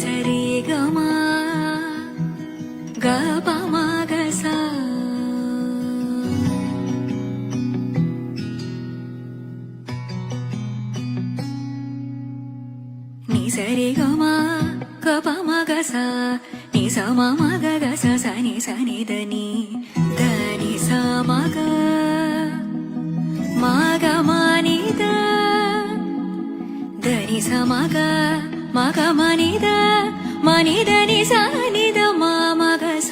సరి గమా గ ప మ గ స ని సరి గమా గ ప మ గ స ని స మ మ గ గ స స ని స ని ద ని ద ని స మ గ మ గ మ ని ద ద ని స మ గ మ గ మ ని ద మ ని ద ని స ని ద మ మ గ స